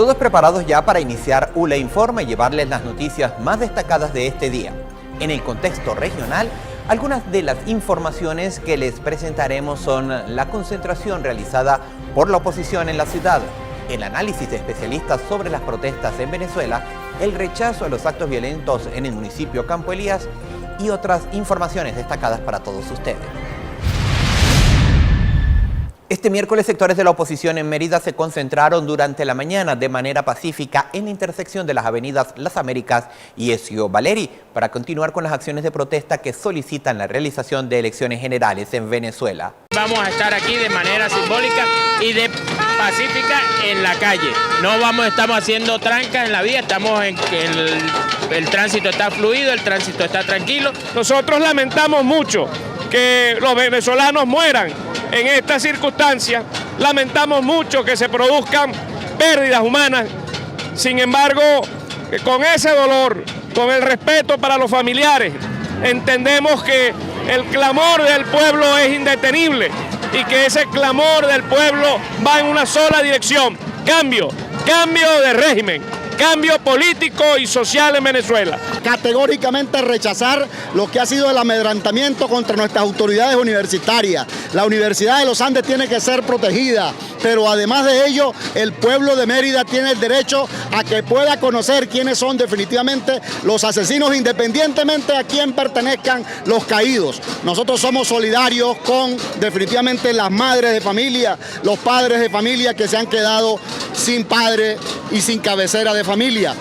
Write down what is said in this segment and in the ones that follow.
Todos preparados ya para iniciar ULA Informa y llevarles las noticias más destacadas de este día. En el contexto regional, algunas de las informaciones que les presentaremos son la concentración realizada por la oposición en la ciudad, el análisis de especialistas sobre las protestas en Venezuela, el rechazo a los actos violentos en el municipio Campo Elías y otras informaciones destacadas para todos ustedes. Este miércoles, sectores de la oposición en Mérida se concentraron durante la mañana de manera pacífica en la intersección de las avenidas Las Américas y Ezio Valeri para continuar con las acciones de protesta que solicitan la realización de elecciones generales en Venezuela. Vamos a estar aquí de manera simbólica y de pacífica en la calle. Estamos haciendo trancas en la vía, estamos en que el tránsito está fluido, el tránsito está tranquilo. Nosotros lamentamos mucho que los venezolanos mueran en estas circunstancias, lamentamos mucho que se produzcan pérdidas humanas. Sin embargo, con ese dolor, con el respeto para los familiares, entendemos que el clamor del pueblo es indetenible y que ese clamor del pueblo va en una sola dirección: cambio de régimen, cambio político y social en Venezuela. Categóricamente rechazar lo que ha sido el amedrentamiento contra nuestras autoridades universitarias. La Universidad de los Andes tiene que ser protegida, pero además de ello, el pueblo de Mérida tiene el derecho a que pueda conocer quiénes son definitivamente los asesinos, independientemente a quién pertenezcan los caídos. Nosotros somos solidarios con definitivamente las madres de familia, los padres de familia que se han quedado sin padre y sin cabecera de familia.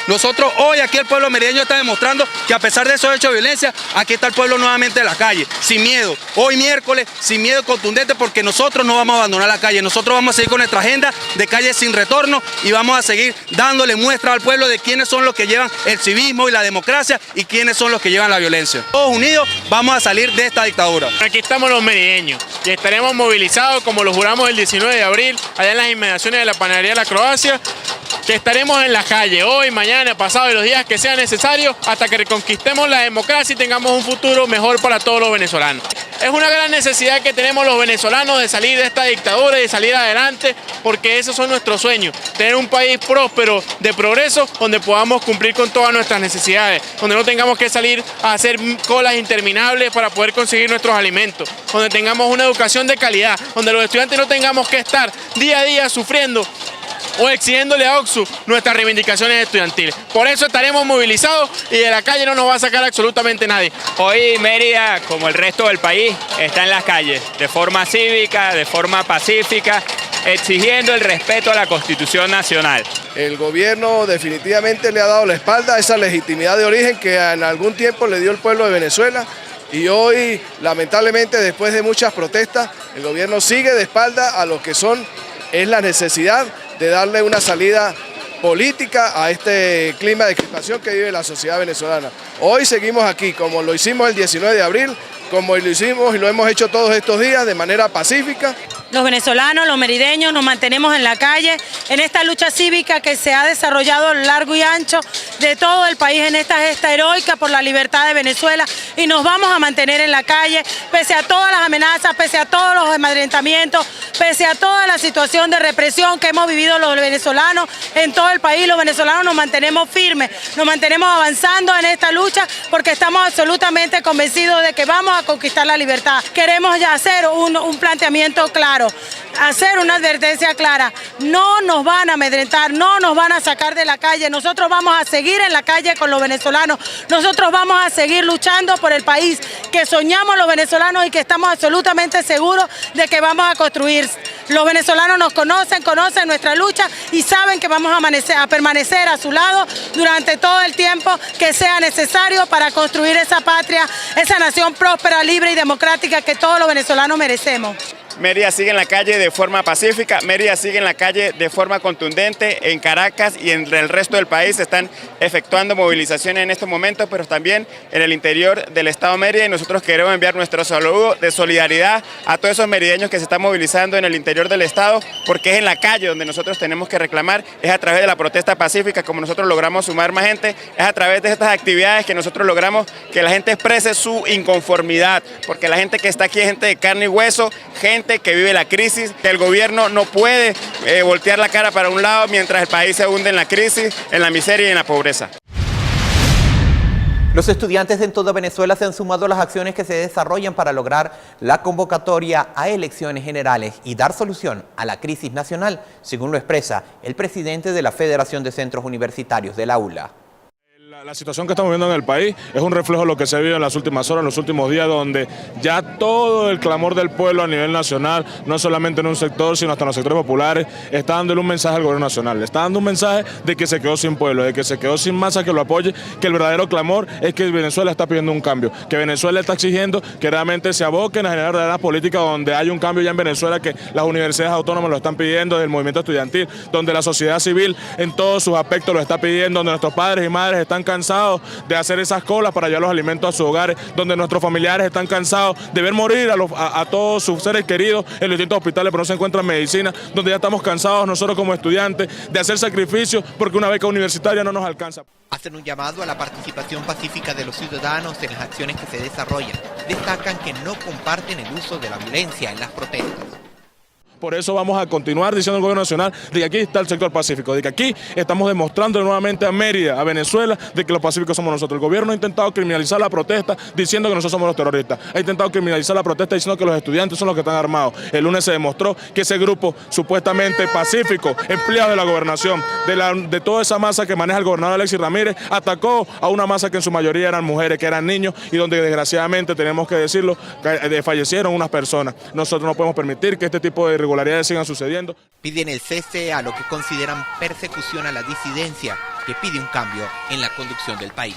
Nosotros hoy aquí el pueblo merideño está demostrando que a pesar de esos hechos de violencia, aquí está el pueblo nuevamente en la calle, sin miedo. Hoy miércoles, sin miedo contundente, porque nosotros no vamos a abandonar la calle. Nosotros vamos a seguir con nuestra agenda de calle sin retorno y vamos a seguir dándole muestra al pueblo de quiénes son los que llevan el civismo y la democracia y quiénes son los que llevan la violencia. Todos unidos vamos a salir de esta dictadura. Aquí estamos los merideños y estaremos movilizados como lo juramos el 19 de abril, allá en las inmediaciones de la panadería de la Croacia, que estaremos en la calle hoy, mañana, pasado y los días que sean necesarios hasta que reconquistemos la democracia y tengamos un futuro mejor para todos los venezolanos. Es una gran necesidad que tenemos los venezolanos de salir de esta dictadura y de salir adelante, porque esos son nuestros sueños: tener un país próspero, de progreso, donde podamos cumplir con todas nuestras necesidades, donde no tengamos que salir a hacer colas interminables para poder conseguir nuestros alimentos, donde tengamos una educación de calidad, donde los estudiantes no tengamos que estar día a día sufriendo o exigiéndole a OXXU nuestras reivindicaciones estudiantiles. Por eso estaremos movilizados y de la calle no nos va a sacar absolutamente nadie. Hoy Mérida, como el resto del país, está en las calles, de forma cívica, de forma pacífica, exigiendo el respeto a la Constitución Nacional. El gobierno definitivamente le ha dado la espalda a esa legitimidad de origen que en algún tiempo le dio el pueblo de Venezuela. Y hoy, lamentablemente, después de muchas protestas, el gobierno sigue de espalda a lo que es la necesidad de darle una salida política a este clima de crispación que vive la sociedad venezolana. Hoy seguimos aquí, como lo hicimos el 19 de abril, como lo hicimos y lo hemos hecho todos estos días de manera pacífica. Los venezolanos, los merideños, nos mantenemos en la calle en esta lucha cívica que se ha desarrollado a lo largo y ancho de todo el país en esta gesta heroica por la libertad de Venezuela, y nos vamos a mantener en la calle pese a todas las amenazas, pese a todos los amedrentamientos, pese a toda la situación de represión que hemos vivido los venezolanos en todo el país. Los venezolanos nos mantenemos firmes, nos mantenemos avanzando en esta lucha porque estamos absolutamente convencidos de que vamos a conquistar la libertad. Queremos ya hacer un planteamiento claro, hacer una advertencia clara: no nos van a amedrentar, no nos van a sacar de la calle. Nosotros vamos a seguir en la calle con los venezolanos, nosotros vamos a seguir luchando por el país que soñamos los venezolanos y que estamos absolutamente seguros de que vamos a construir. Los venezolanos nos conocen nuestra lucha y saben que vamos a permanecer a su lado durante todo el tiempo que sea necesario para construir esa patria, esa nación próspera, libre y democrática que todos los venezolanos merecemos. Mérida sigue en la calle de forma pacífica, Mérida sigue en la calle de forma contundente. En Caracas y en el resto del país se están efectuando movilizaciones en estos momentos, pero también en el interior del estado de Mérida, y nosotros queremos enviar nuestro saludo de solidaridad a todos esos merideños que se están movilizando en el interior del estado, porque es en la calle donde nosotros tenemos que reclamar, es a través de la protesta pacífica como nosotros logramos sumar más gente, es a través de estas actividades que nosotros logramos que la gente exprese su inconformidad, porque la gente que está aquí es gente de carne y hueso, gente gente que vive la crisis, que el gobierno no puede voltear la cara para un lado mientras el país se hunde en la crisis, en la miseria y en la pobreza. Los estudiantes en toda Venezuela se han sumado a las acciones que se desarrollan para lograr la convocatoria a elecciones generales y dar solución a la crisis nacional, según lo expresa el presidente de la Federación de Centros Universitarios de la ULA. La situación que estamos viendo en el país es un reflejo de lo que se ha vivido en las últimas horas, en los últimos días, donde ya todo el clamor del pueblo a nivel nacional, no solamente en un sector, sino hasta en los sectores populares, está dándole un mensaje al gobierno nacional. Le está dando un mensaje de que se quedó sin pueblo, de que se quedó sin masa que lo apoye, que el verdadero clamor es que Venezuela está pidiendo un cambio, que Venezuela está exigiendo que realmente se aboquen a generar verdaderas políticas donde haya un cambio ya en Venezuela, que las universidades autónomas lo están pidiendo, del movimiento estudiantil, donde la sociedad civil en todos sus aspectos lo está pidiendo, donde nuestros padres y madres están cansados de hacer esas colas para llevar los alimentos a sus hogares, donde nuestros familiares están cansados de ver morir a todos sus seres queridos en los distintos hospitales pero no se encuentran medicina, donde ya estamos cansados nosotros como estudiantes de hacer sacrificios porque una beca universitaria no nos alcanza. Hacen un llamado a la participación pacífica de los ciudadanos en las acciones que se desarrollan. Destacan que no comparten el uso de la violencia en las protestas. Por eso vamos a continuar diciendo al gobierno nacional de que aquí está el sector pacífico, de que aquí estamos demostrando nuevamente a Mérida, a Venezuela, de que los pacíficos somos nosotros. El gobierno ha intentado criminalizar la protesta diciendo que nosotros somos los terroristas. Ha intentado criminalizar la protesta diciendo que los estudiantes son los que están armados. El lunes se demostró que ese grupo supuestamente pacífico, empleado de la gobernación, de toda esa masa que maneja el gobernador Alexis Ramírez, atacó a una masa que en su mayoría eran mujeres, que eran niños y donde desgraciadamente, tenemos que decirlo, fallecieron unas personas. Nosotros no podemos permitir que este tipo de irregularidades sigan sucediendo. Piden el cese a lo que consideran persecución a la disidencia, que pide un cambio en la conducción del país.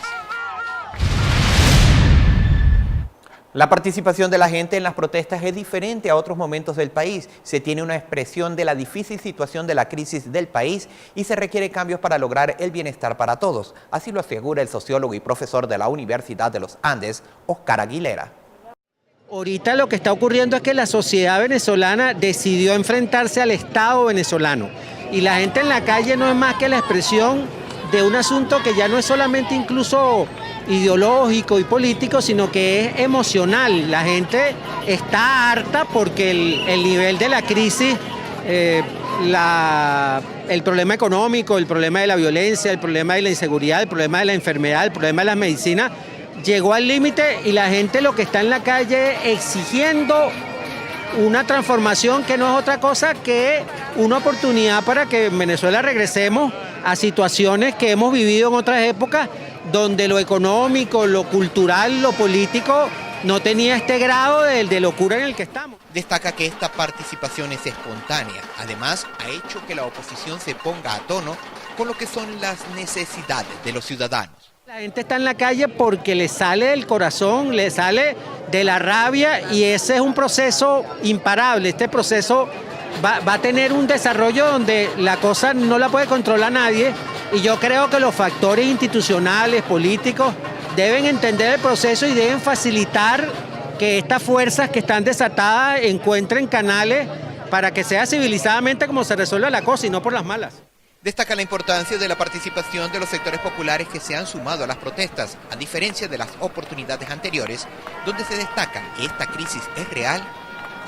La participación de la gente en las protestas es diferente a otros momentos del país. Se tiene una expresión de la difícil situación de la crisis del país y se requiere cambios para lograr el bienestar para todos. Así lo asegura el sociólogo y profesor de la Universidad de los Andes, Oscar Aguilera. Ahorita lo que está ocurriendo es que la sociedad venezolana decidió enfrentarse al Estado venezolano y la gente en la calle no es más que la expresión de un asunto que ya no es solamente incluso ideológico y político, sino que es emocional. La gente está harta porque el nivel de la crisis, el problema económico, el problema de la violencia, el problema de la inseguridad, el problema de la enfermedad, el problema de las medicinas, llegó al límite y la gente lo que está en la calle exigiendo una transformación que no es otra cosa que una oportunidad para que en Venezuela regresemos a situaciones que hemos vivido en otras épocas donde lo económico, lo cultural, lo político no tenía este grado de locura en el que estamos. Destaca que esta participación es espontánea. Además, ha hecho que la oposición se ponga a tono con lo que son las necesidades de los ciudadanos. La gente está en la calle porque le sale del corazón, le sale de la rabia y ese es un proceso imparable. Este proceso va a tener un desarrollo donde la cosa no la puede controlar nadie y yo creo que los factores institucionales, políticos, deben entender el proceso y deben facilitar que estas fuerzas que están desatadas encuentren canales para que sea civilizadamente como se resuelva la cosa y no por las malas. Destaca la importancia de la participación de los sectores populares que se han sumado a las protestas, a diferencia de las oportunidades anteriores, donde se destaca que esta crisis es real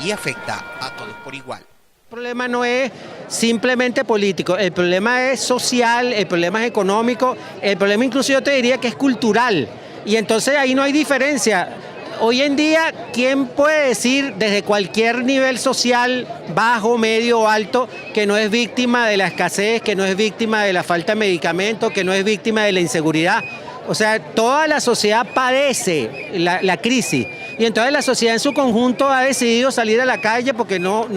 y afecta a todos por igual. El problema no es simplemente político, el problema es social, el problema es económico, el problema incluso yo te diría que es cultural, y entonces ahí no hay diferencia. Hoy en día, ¿quién puede decir desde cualquier nivel social, bajo, medio o alto, que no es víctima de la escasez, que no es víctima de la falta de medicamentos, que no es víctima de la inseguridad? O sea, toda la sociedad padece la crisis y entonces la sociedad en su conjunto ha decidido salir a la calle porque no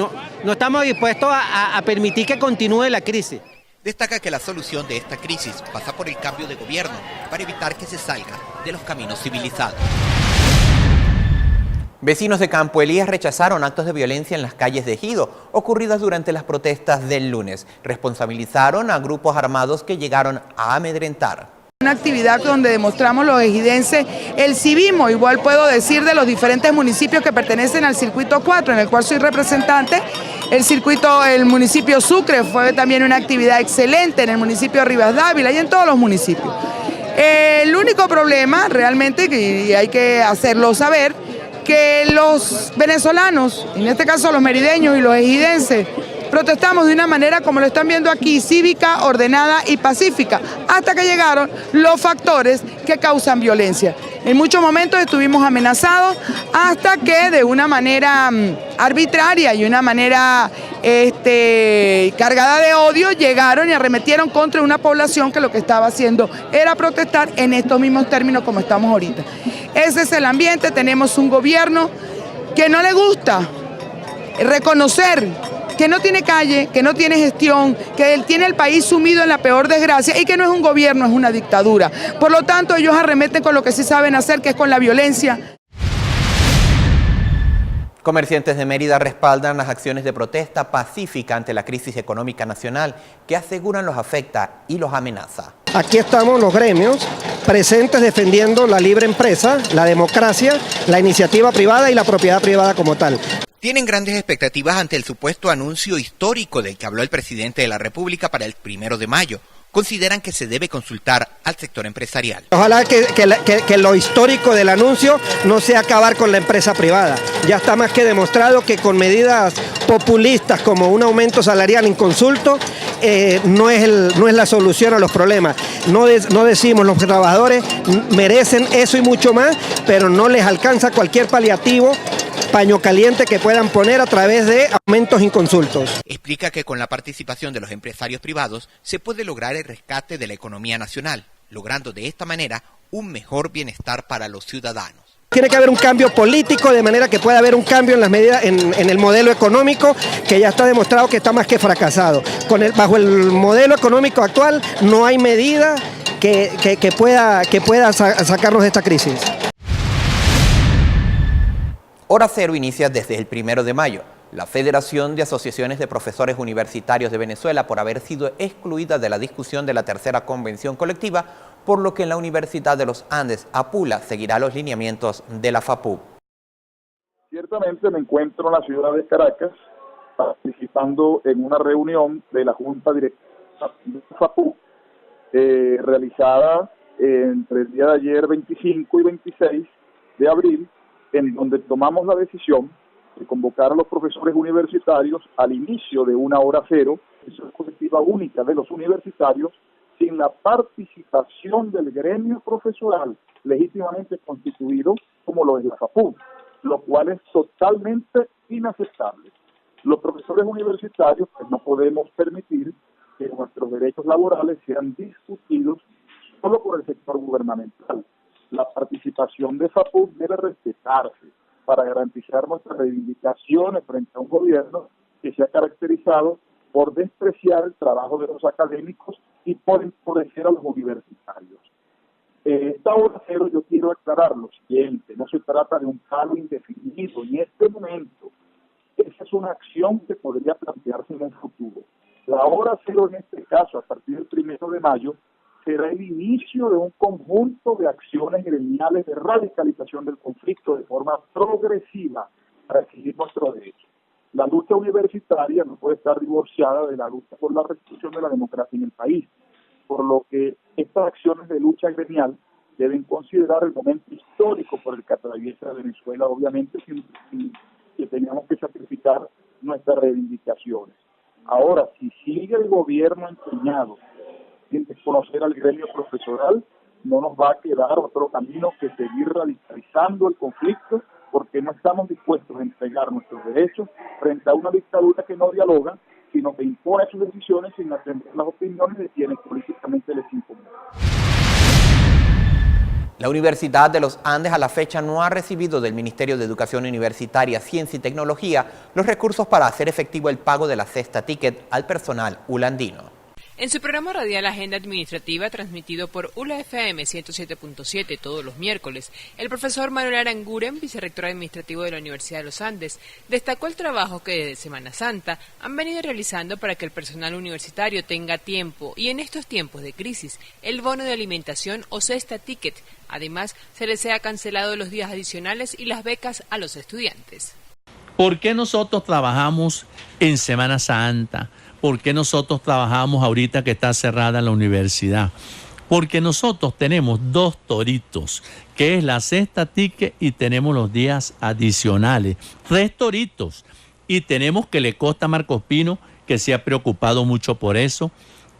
estamos dispuestos a permitir que continúe la crisis. Destaca que la solución de esta crisis pasa por el cambio de gobierno para evitar que se salga de los caminos civilizados. Vecinos de Campo Elías rechazaron actos de violencia en las calles de Ejido, ocurridas durante las protestas del lunes. Responsabilizaron a grupos armados que llegaron a amedrentar. Una actividad donde demostramos los ejidenses el civismo, igual puedo decir de los diferentes municipios que pertenecen al circuito 4, en el cual soy representante. El municipio Sucre fue también una actividad excelente, en el municipio de Rivas Dávila y en todos los municipios. El único problema realmente, y hay que hacerlo saber, que los venezolanos, en este caso los merideños y los ejidenses, protestamos de una manera, como lo están viendo aquí, cívica, ordenada y pacífica, hasta que llegaron los factores que causan violencia. En muchos momentos estuvimos amenazados hasta que de una manera arbitraria y una manera cargada de odio llegaron y arremetieron contra una población que lo que estaba haciendo era protestar en estos mismos términos como estamos ahorita. Ese es el ambiente. Tenemos un gobierno que no le gusta reconocer que no tiene calle, que no tiene gestión, que él tiene el país sumido en la peor desgracia y que no es un gobierno, es una dictadura. Por lo tanto, ellos arremeten con lo que sí saben hacer, que es con la violencia. Comerciantes de Mérida respaldan las acciones de protesta pacífica ante la crisis económica nacional que aseguran los afecta y los amenaza. Aquí estamos los gremios presentes defendiendo la libre empresa, la democracia, la iniciativa privada y la propiedad privada como tal. Tienen grandes expectativas ante el supuesto anuncio histórico del que habló el presidente de la República para el 1 de mayo. Consideran que se debe consultar al sector empresarial. Ojalá que lo histórico del anuncio no sea acabar con la empresa privada. Ya está más que demostrado que con medidas populistas como un aumento salarial inconsulto no es la solución a los problemas. No decimos los trabajadores merecen eso y mucho más, pero no les alcanza cualquier paliativo, paño caliente que puedan poner a través de aumentos inconsultos. Explica que con la participación de los empresarios privados se puede lograr el rescate de la economía nacional, logrando de esta manera un mejor bienestar para los ciudadanos. Tiene que haber un cambio político de manera que pueda haber un cambio en las medidas en el modelo económico que ya está demostrado que está más que fracasado. Bajo el modelo económico actual no hay medida que pueda sacarnos de esta crisis. Hora Cero inicia desde el 1 de mayo. La Federación de Asociaciones de Profesores Universitarios de Venezuela, por haber sido excluida de la discusión de la tercera convención colectiva, por lo que en la Universidad de los Andes, Apula, seguirá los lineamientos de la FAPU. Ciertamente me encuentro en la ciudad de Caracas participando en una reunión de la Junta Directiva de la FAPU realizada entre el día de ayer 25 y 26 de abril, en donde tomamos la decisión de convocar a los profesores universitarios al inicio de una hora cero, sesión colectiva única de los universitarios, sin la participación del gremio profesoral legítimamente constituido, como lo es la FAPU, lo cual es totalmente inaceptable. Los profesores universitarios pues, no podemos permitir que nuestros derechos laborales sean discutidos solo por el sector gubernamental. La participación de FAPU debe respetarse para garantizar nuestras reivindicaciones frente a un gobierno que se ha caracterizado por despreciar el trabajo de los académicos y por empobrecer a los universitarios. Esta hora cero yo quiero aclarar lo siguiente: no se trata de un paro indefinido en este momento. Esa es una acción que podría plantearse en un futuro. La hora cero en este caso, a partir del 1 de mayo, será el inicio de un conjunto de acciones gremiales de radicalización del conflicto de forma progresiva para exigir nuestros derechos. La lucha universitaria no puede estar divorciada de la lucha por la restitución de la democracia en el país, por lo que estas acciones de lucha gremial deben considerar el momento histórico por el que atraviesa Venezuela, obviamente sin que tengamos que sacrificar nuestras reivindicaciones. Ahora, si sigue el gobierno empeñado en desconocer al gremio profesoral, no nos va a quedar otro camino que seguir radicalizando el conflicto, porque no estamos dispuestos a entregar nuestros derechos frente a una dictadura que no dialoga, sino que impone sus decisiones sin atender las opiniones de quienes políticamente les incomodan. La Universidad de los Andes a la fecha no ha recibido del Ministerio de Educación Universitaria, Ciencia y Tecnología los recursos para hacer efectivo el pago de la cesta ticket al personal ulandino. En su programa radial Agenda Administrativa, transmitido por ULA FM 107.7 todos los miércoles, el profesor Manuel Aranguren, vicerrector administrativo de la Universidad de los Andes, destacó el trabajo que desde Semana Santa han venido realizando para que el personal universitario tenga tiempo y en estos tiempos de crisis el bono de alimentación o cesta ticket. Además, se les ha cancelado los días adicionales y las becas a los estudiantes. ¿Por qué nosotros trabajamos en Semana Santa? ¿Por qué nosotros trabajamos ahorita que está cerrada la universidad? porque nosotros tenemos 2 toritos, que es la cesta ticket y tenemos los días adicionales, 3 toritos. Y tenemos que le consta a Marcos Pino, que se ha preocupado mucho por eso,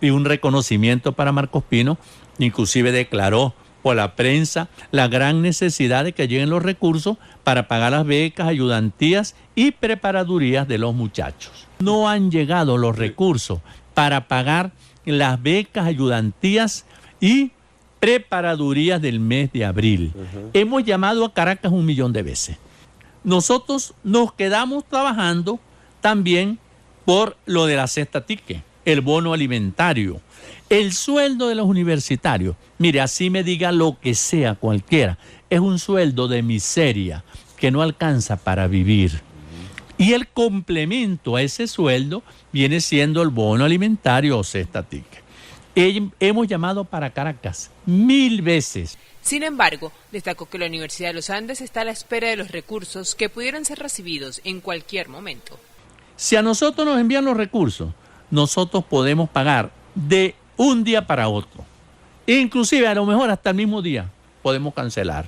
y un reconocimiento para Marcos Pino, inclusive declaró por la prensa la gran necesidad de que lleguen los recursos para pagar las becas, ayudantías y preparadurías de los muchachos. No han llegado los recursos para pagar las becas, ayudantías y preparadurías del mes de abril. Hemos llamado a Caracas 1 millón de veces. Nosotros nos quedamos trabajando también por lo de la cesta ticket, el bono alimentario, el sueldo de los universitarios. Mire, así me diga lo que sea cualquiera, es un sueldo de miseria que no alcanza para vivir. Y el complemento a ese sueldo viene siendo el bono alimentario o cesta ticket. Hemos llamado para Caracas 1000 veces. Sin embargo, destacó que la Universidad de los Andes está a la espera de los recursos que pudieran ser recibidos en cualquier momento. Si a nosotros nos envían los recursos, nosotros podemos pagar de un día para otro. Inclusive a lo mejor hasta el mismo día podemos cancelar.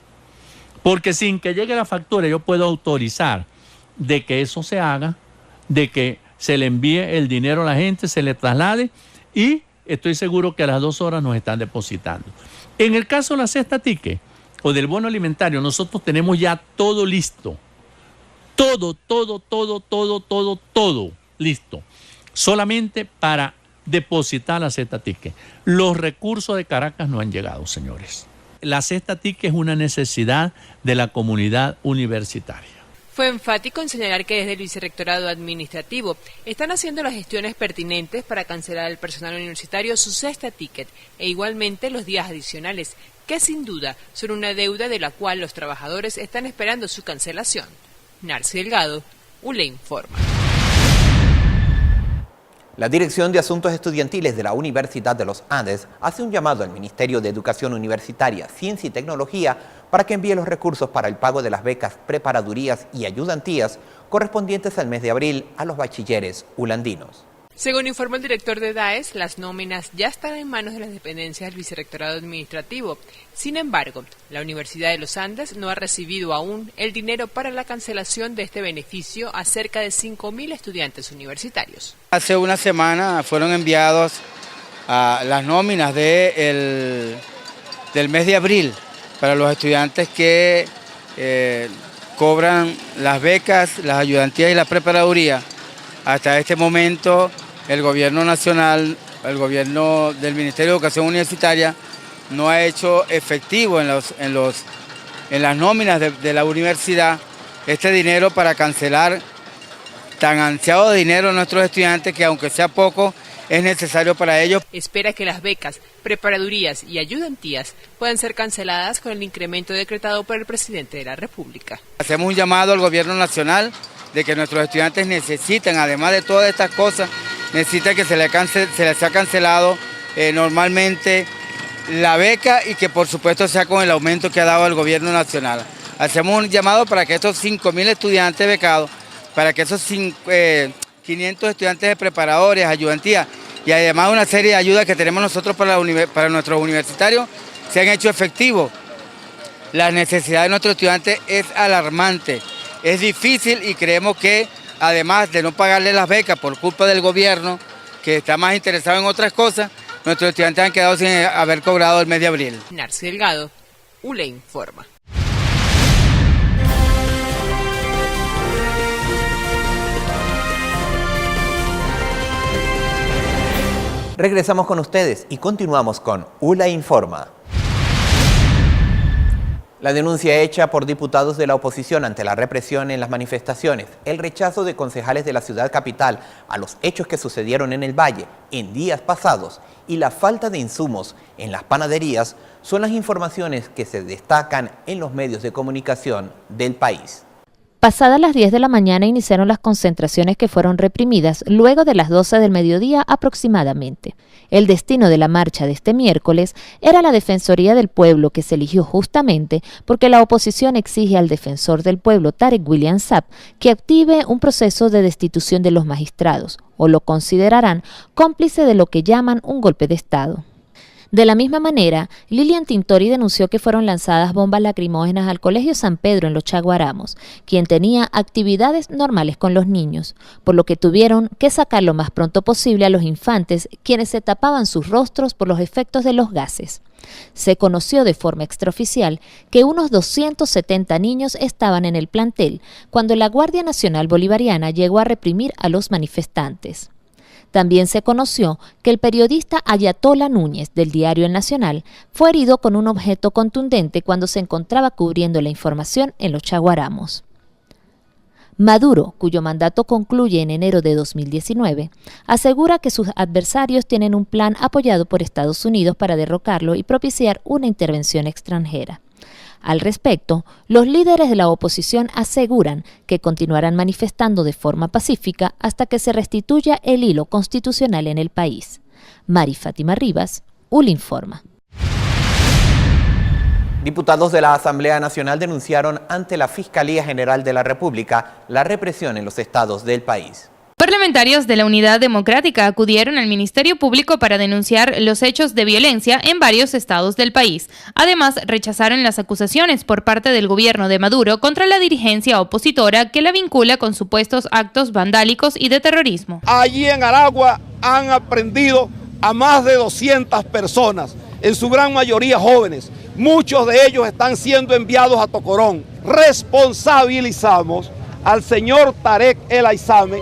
Porque sin que llegue la factura yo puedo autorizar de que eso se haga, de que se le envíe el dinero a la gente, se le traslade y estoy seguro que a las 2 horas nos están depositando. En el caso de la cesta ticket o del bono alimentario, nosotros tenemos ya todo listo. Todo listo. Solamente para depositar la cesta ticket. Los recursos de Caracas no han llegado, señores. La cesta ticket es una necesidad de la comunidad universitaria. Fue enfático en señalar que desde el Vicerrectorado Administrativo están haciendo las gestiones pertinentes para cancelar al personal universitario su cesta ticket e igualmente los días adicionales, que sin duda son una deuda de la cual los trabajadores están esperando su cancelación. Narci Delgado, ULE Informa. La Dirección de Asuntos Estudiantiles de la Universidad de los Andes hace un llamado al Ministerio de Educación Universitaria, Ciencia y Tecnología para que envíe los recursos para el pago de las becas, preparadurías y ayudantías correspondientes al mes de abril a los bachilleres ulandinos. Según informó el director de DAES, las nóminas ya están en manos de las dependencias del Vicerrectorado Administrativo. Sin embargo, la Universidad de los Andes no ha recibido aún el dinero para la cancelación de este beneficio a cerca de 5.000 estudiantes universitarios. Hace una semana fueron enviados las nóminas del mes de abril para los estudiantes que cobran las becas, las ayudantías y la preparaduría. Hasta este momento el gobierno nacional, el gobierno del Ministerio de Educación Universitaria no ha hecho efectivo en las nóminas de la universidad este dinero para cancelar tan ansiado dinero a nuestros estudiantes que aunque sea poco es necesario para ellos. Espera que las becas, preparadurías y ayudantías puedan ser canceladas con el incremento decretado por el presidente de la República. Hacemos un llamado al gobierno nacional de que nuestros estudiantes necesitan, además de todas estas cosas, necesitan que se les ha cancelado normalmente la beca y que por supuesto sea con el aumento que ha dado el gobierno nacional. Hacemos un llamado para que estos 5.000 estudiantes becados, para que esos 500 estudiantes de preparadores, ayudantías y además una serie de ayudas que tenemos nosotros para nuestros universitarios se han hecho efectivos. La necesidad de nuestros estudiantes es alarmante, es difícil y creemos que además de no pagarle las becas por culpa del gobierno, que está más interesado en otras cosas, nuestros estudiantes han quedado sin haber cobrado el mes de abril. Narci Delgado, ULE Informa. Regresamos con ustedes y continuamos con ULA Informa. La denuncia hecha por diputados de la oposición ante la represión en las manifestaciones, el rechazo de concejales de la ciudad capital a los hechos que sucedieron en el Valle en días pasados y la falta de insumos en las panaderías son las informaciones que se destacan en los medios de comunicación del país. Pasadas las 10 de la mañana iniciaron las concentraciones que fueron reprimidas luego de las 12 del mediodía aproximadamente. El destino de la marcha de este miércoles era la Defensoría del Pueblo, que se eligió justamente porque la oposición exige al defensor del pueblo, Tarek William Saab, que active un proceso de destitución de los magistrados, o lo considerarán cómplice de lo que llaman un golpe de Estado. De la misma manera, Lilian Tintori denunció que fueron lanzadas bombas lacrimógenas al Colegio San Pedro en Los Chaguaramos, quien tenía actividades normales con los niños, por lo que tuvieron que sacar lo más pronto posible a los infantes, quienes se tapaban sus rostros por los efectos de los gases. Se conoció de forma extraoficial que unos 270 niños estaban en el plantel cuando la Guardia Nacional Bolivariana llegó a reprimir a los manifestantes. También se conoció que el periodista Ayatola Núñez, del diario El Nacional, fue herido con un objeto contundente cuando se encontraba cubriendo la información en Los Chaguaramos. Maduro, cuyo mandato concluye en enero de 2019, asegura que sus adversarios tienen un plan apoyado por Estados Unidos para derrocarlo y propiciar una intervención extranjera. Al respecto, los líderes de la oposición aseguran que continuarán manifestando de forma pacífica hasta que se restituya el hilo constitucional en el país. Mari Fátima Rivas, UL informa. Diputados de la Asamblea Nacional denunciaron ante la Fiscalía General de la República la represión en los estados del país. Parlamentarios de la Unidad Democrática acudieron al Ministerio Público para denunciar los hechos de violencia en varios estados del país. Además, rechazaron las acusaciones por parte del gobierno de Maduro contra la dirigencia opositora que la vincula con supuestos actos vandálicos y de terrorismo. Allí en Aragua han aprendido a más de 200 personas, en su gran mayoría jóvenes. Muchos de ellos están siendo enviados a Tocorón. Responsabilizamos al señor Tarek El Aizame,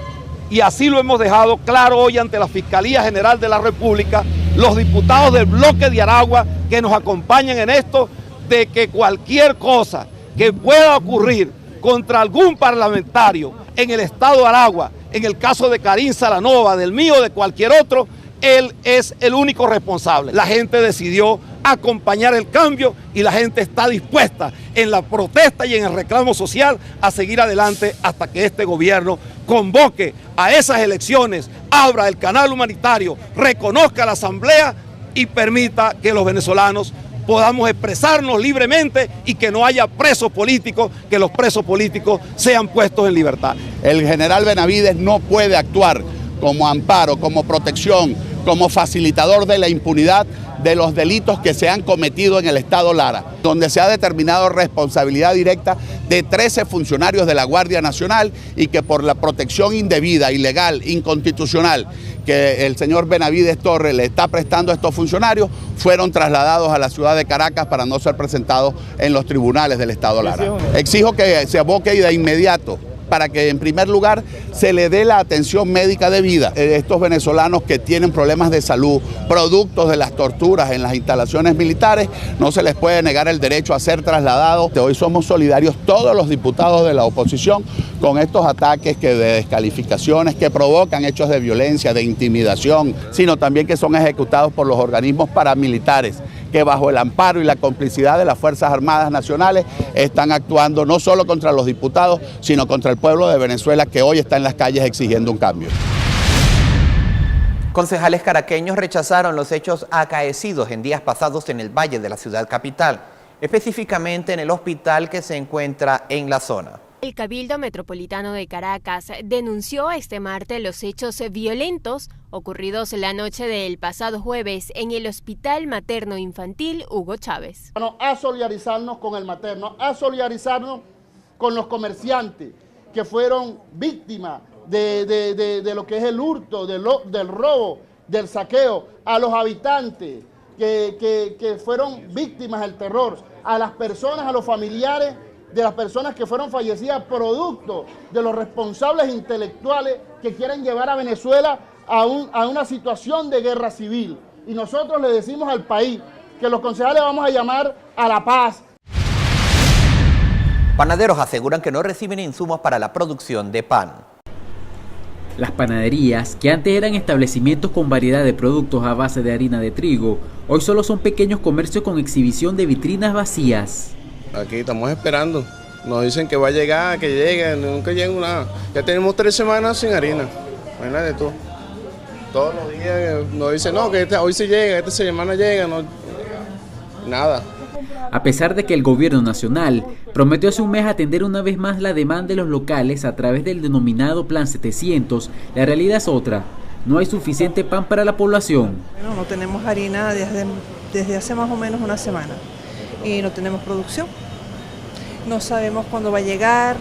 y así lo hemos dejado claro hoy ante la Fiscalía General de la República, los diputados del bloque de Aragua que nos acompañan en esto, de que cualquier cosa que pueda ocurrir contra algún parlamentario en el estado de Aragua, en el caso de Karim Salanova, del mío, de cualquier otro, él es el único responsable. La gente decidió acompañar el cambio y la gente está dispuesta en la protesta y en el reclamo social a seguir adelante hasta que este gobierno convoque a esas elecciones, abra el canal humanitario, reconozca la asamblea y permita que los venezolanos podamos expresarnos libremente y que no haya presos políticos, que los presos políticos sean puestos en libertad. El general Benavides no puede actuar como amparo, como protección, como facilitador de la impunidad de los delitos que se han cometido en el estado Lara, donde se ha determinado responsabilidad directa de 13 funcionarios de la Guardia Nacional y que por la protección indebida, ilegal, inconstitucional que el señor Benavides Torres le está prestando a estos funcionarios, fueron trasladados a la ciudad de Caracas para no ser presentados en los tribunales del estado Lara. Exijo que se aboque de inmediato para que en primer lugar se le dé la atención médica debida. Estos venezolanos que tienen problemas de salud, productos de las torturas en las instalaciones militares, no se les puede negar el derecho a ser trasladados. Hoy somos solidarios todos los diputados de la oposición con estos ataques de descalificaciones que provocan hechos de violencia, de intimidación, sino también que son ejecutados por los organismos paramilitares que bajo el amparo y la complicidad de las Fuerzas Armadas Nacionales están actuando no solo contra los diputados, sino contra el pueblo de Venezuela que hoy está en las calles exigiendo un cambio. Concejales caraqueños rechazaron los hechos acaecidos en días pasados en el valle de la ciudad capital, específicamente en el hospital que se encuentra en la zona. El Cabildo Metropolitano de Caracas denunció este martes los hechos violentos ocurridos la noche del pasado jueves en el Hospital Materno Infantil Hugo Chávez. A solidarizarnos con el materno, a solidarizarnos con los comerciantes que fueron víctimas de lo que es el hurto, del robo, del saqueo, a los habitantes que fueron víctimas del terror, a las personas, a los familiares de las personas que fueron fallecidas producto de los responsables intelectuales que quieren llevar a Venezuela a una situación de guerra civil. Y nosotros le decimos al país que los concejales vamos a llamar a la paz. Panaderos aseguran que no reciben insumos para la producción de pan. Las panaderías, que antes eran establecimientos con variedad de productos a base de harina de trigo, hoy solo son pequeños comercios con exhibición de vitrinas vacías. Aquí estamos esperando, nos dicen que va a llegar, que llegue, nunca llega nada. Ya tenemos 3 semanas sin harina, no hay nada de todo. Todos los días nos dicen, no, que hoy se llega, esta semana llega, no, nada. A pesar de que el gobierno nacional prometió hace un mes atender una vez más la demanda de los locales a través del denominado Plan 700, la realidad es otra. No hay suficiente pan para la población. Bueno, no tenemos harina desde desde hace más o menos una semana y no tenemos producción. No sabemos cuándo va a llegar,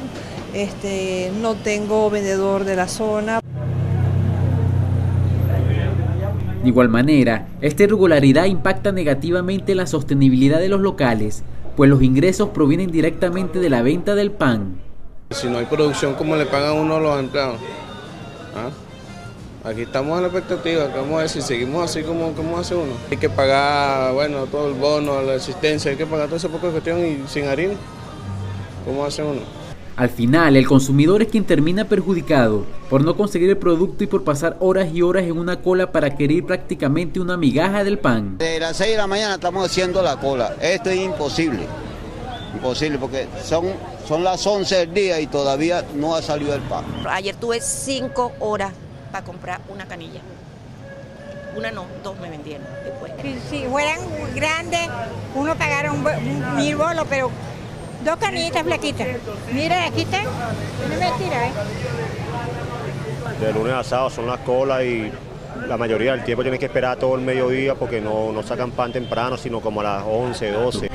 no tengo vendedor de la zona. De igual manera, esta irregularidad impacta negativamente la sostenibilidad de los locales, pues los ingresos provienen directamente de la venta del pan. Si no hay producción, ¿cómo le pagan uno a los empleados? ¿Ah? Aquí estamos en la expectativa, vamos a ver si seguimos así como hace uno. Hay que pagar, bueno, todo el bono, la asistencia, hay que pagar todo ese poco de cuestión y sin harina, ¿cómo hace uno? Al final, el consumidor es quien termina perjudicado por no conseguir el producto y por pasar horas y horas en una cola para adquirir prácticamente una migaja del pan. De las 6 de la mañana estamos haciendo la cola. Esto es imposible, porque son las 11 del día y todavía no ha salido el pan. Ayer tuve 5 horas para comprar una canilla. Una no, 2 me vendieron después. Si fueran grandes, uno pagara un 1000 bolos, pero 2 canillitas flaquitas. Mira, aquí está. No me tira, De lunes a sábado son las colas y la mayoría del tiempo tienen que esperar todo el mediodía porque no sacan pan temprano, sino como a las 11, 12.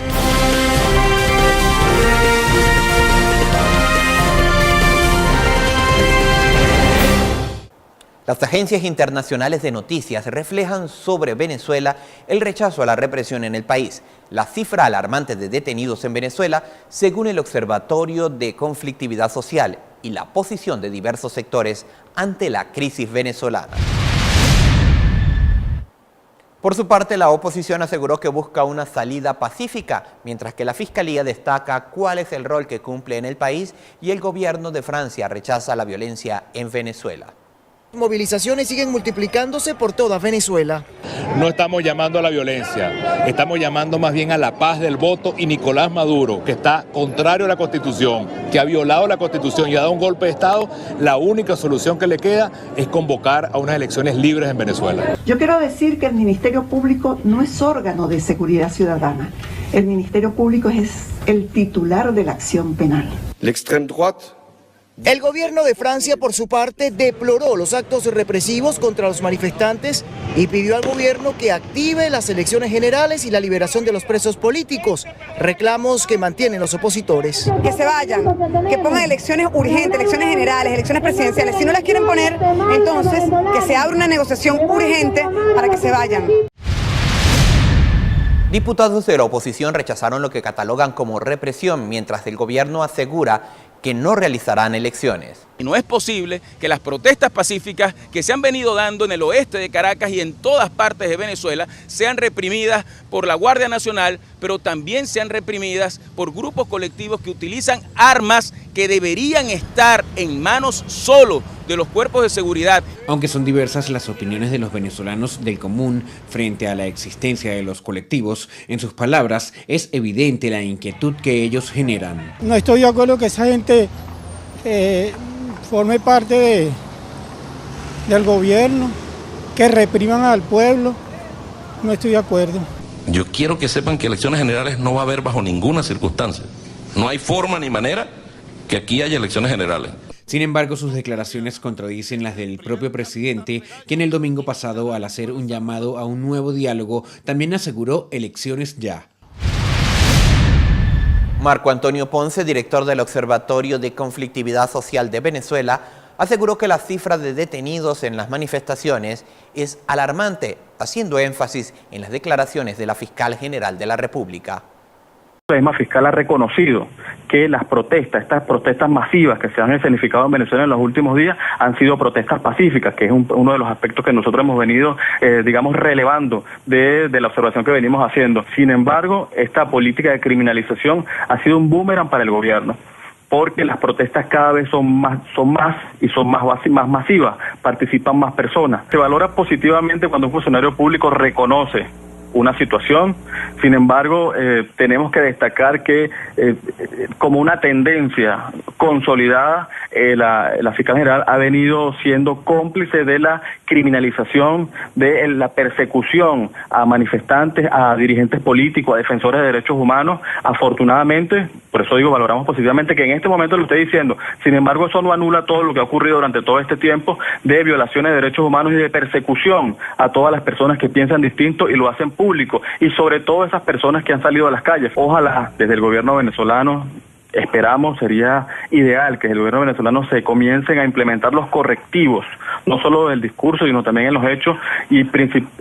Las agencias internacionales de noticias reflejan sobre Venezuela el rechazo a la represión en el país. La cifra alarmante de detenidos en Venezuela, según el Observatorio de Conflictividad Social, y la posición de diversos sectores ante la crisis venezolana. Por su parte, la oposición aseguró que busca una salida pacífica, mientras que la Fiscalía destaca cuál es el rol que cumple en el país y el gobierno de Francia rechaza la violencia en Venezuela. Movilizaciones siguen multiplicándose por toda Venezuela. No estamos llamando a la violencia, estamos llamando más bien a la paz del voto y Nicolás Maduro, que está contrario a la Constitución, que ha violado la Constitución y ha dado un golpe de Estado, la única solución que le queda es convocar a unas elecciones libres en Venezuela. Yo quiero decir que el Ministerio Público no es órgano de seguridad ciudadana. El Ministerio Público es el titular de la acción penal. L'extrême droite. El gobierno de Francia, por su parte, deploró los actos represivos contra los manifestantes y pidió al gobierno que active las elecciones generales y la liberación de los presos políticos, reclamos que mantienen los opositores. Que se vayan, que pongan elecciones urgentes, elecciones generales, elecciones presidenciales. Si no las quieren poner, entonces que se abra una negociación urgente para que se vayan. Diputados de la oposición rechazaron lo que catalogan como represión, mientras el gobierno asegura que no realizarán elecciones. Y no es posible que las protestas pacíficas que se han venido dando en el oeste de Caracas y en todas partes de Venezuela sean reprimidas por la Guardia Nacional, pero también sean reprimidas por grupos colectivos que utilizan armas que deberían estar en manos solo de los cuerpos de seguridad. Aunque son diversas las opiniones de los venezolanos del común frente a la existencia de los colectivos, en sus palabras es evidente la inquietud que ellos generan. No estoy de acuerdo que esa gente forme parte del gobierno, que repriman al pueblo. No estoy de acuerdo. Yo quiero que sepan que elecciones generales no va a haber bajo ninguna circunstancia. No hay forma ni manera que aquí haya elecciones generales. Sin embargo, sus declaraciones contradicen las del propio presidente, quien el domingo pasado, al hacer un llamado a un nuevo diálogo, también aseguró elecciones ya. Marco Antonio Ponce, director del Observatorio de Conflictividad Social de Venezuela, aseguró que la cifra de detenidos en las manifestaciones es alarmante, haciendo énfasis en las declaraciones de la Fiscal General de la República. La misma fiscal ha reconocido que las protestas, estas protestas masivas que se han escenificado en Venezuela en los últimos días han sido protestas pacíficas, que es uno de los aspectos que nosotros hemos venido, relevando de la observación que venimos haciendo. Sin embargo, esta política de criminalización ha sido un boomerang para el gobierno, porque las protestas cada vez son más masivas, participan más personas. Se valora positivamente cuando un funcionario público reconoce una situación. Sin embargo, tenemos que destacar que como una tendencia consolidada, la Fiscal General ha venido siendo cómplice de la criminalización, de la persecución a manifestantes, a dirigentes políticos, a defensores de derechos humanos. Afortunadamente, por eso digo, valoramos positivamente que en este momento lo estoy diciendo. Sin embargo, eso no anula todo lo que ha ocurrido durante todo este tiempo de violaciones de derechos humanos y de persecución a todas las personas que piensan distinto y lo hacen público y sobre todo esas personas que han salido a las calles. Ojalá desde el gobierno venezolano, esperamos, sería ideal que el gobierno venezolano se comiencen a implementar los correctivos, no solo del discurso, sino también en los hechos, y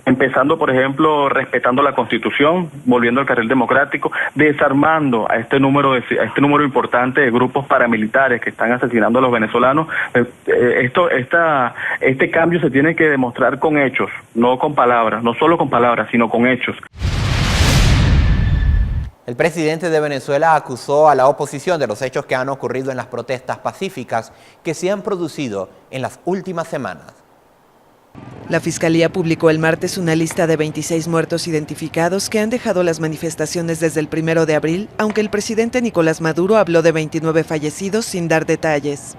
empezando, por ejemplo, respetando la Constitución, volviendo al carril democrático, desarmando a este número importante de grupos paramilitares que están asesinando a los venezolanos. Este cambio se tiene que demostrar con hechos, no con palabras, no solo con palabras, sino con hechos. El presidente de Venezuela acusó a la oposición de los hechos que han ocurrido en las protestas pacíficas que se han producido en las últimas semanas. La Fiscalía publicó el martes una lista de 26 muertos identificados que han dejado las manifestaciones desde el 1 de abril, aunque el presidente Nicolás Maduro habló de 29 fallecidos sin dar detalles.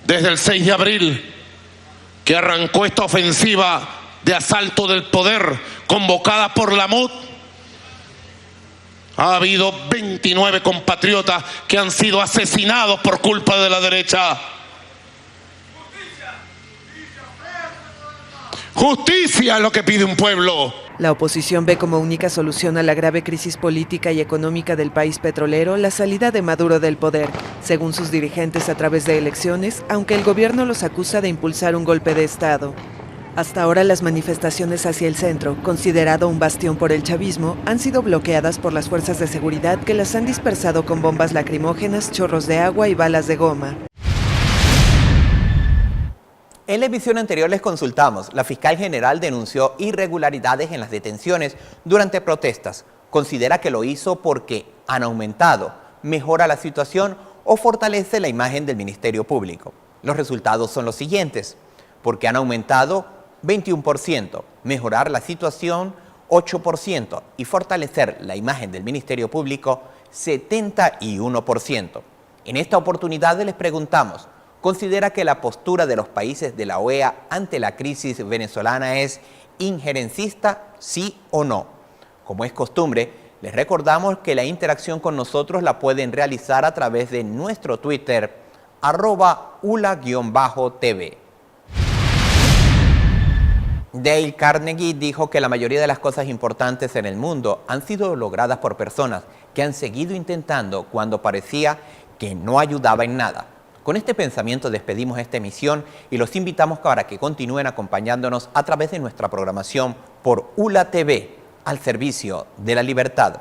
Desde el 6 de abril, que arrancó esta ofensiva de asalto del poder convocada por la MUD, ha habido 29 compatriotas que han sido asesinados por culpa de la derecha. Justicia es lo que pide un pueblo. La oposición ve como única solución a la grave crisis política y económica del país petrolero la salida de Maduro del poder, según sus dirigentes a través de elecciones, aunque el gobierno los acusa de impulsar un golpe de Estado. Hasta ahora las manifestaciones hacia el centro, considerado un bastión por el chavismo, han sido bloqueadas por las fuerzas de seguridad que las han dispersado con bombas lacrimógenas, chorros de agua y balas de goma. En la emisión anterior les consultamos. La fiscal general denunció irregularidades en las detenciones durante protestas. Considera que lo hizo porque han aumentado, mejora la situación o fortalece la imagen del Ministerio Público. Los resultados son los siguientes. Porque han aumentado 21%, mejorar la situación 8% y fortalecer la imagen del Ministerio Público 71%. En esta oportunidad les preguntamos, ¿considera que la postura de los países de la OEA ante la crisis venezolana es injerencista, sí o no? Como es costumbre, les recordamos que la interacción con nosotros la pueden realizar a través de nuestro Twitter, @ula_tv. Dale Carnegie dijo que la mayoría de las cosas importantes en el mundo han sido logradas por personas que han seguido intentando cuando parecía que no ayudaba en nada. Con este pensamiento despedimos esta emisión y los invitamos para que continúen acompañándonos a través de nuestra programación por ULA TV, al servicio de la libertad.